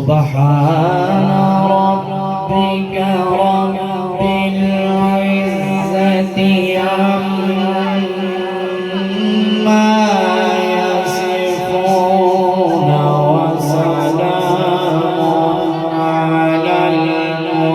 سبحان ربك رب العزة عما يصفون وسلام على المرسلين.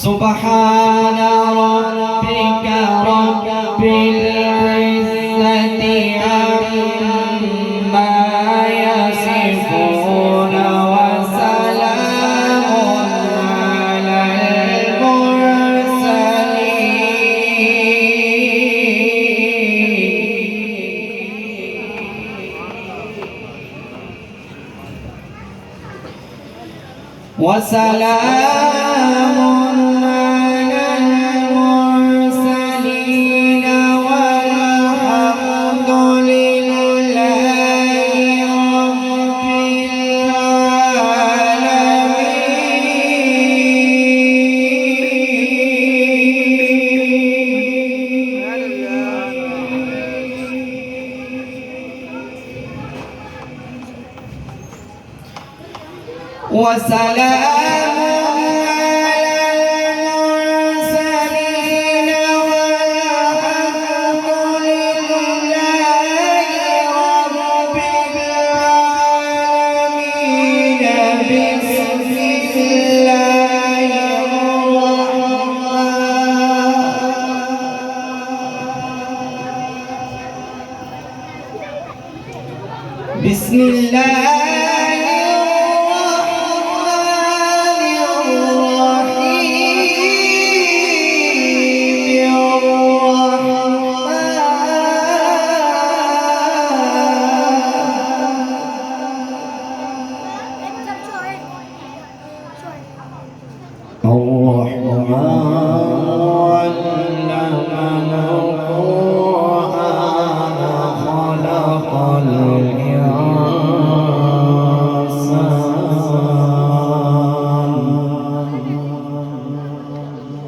سبحان ربك رب العزة عما يصفون وسلام على المرسلين وسلام على المرسلين والحمد لله رب العالمين. وسلام بسم الله الرحمن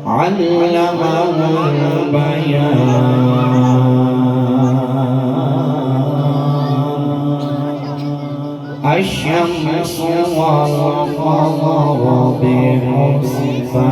علمه البيان الشمس والقمر بحسبان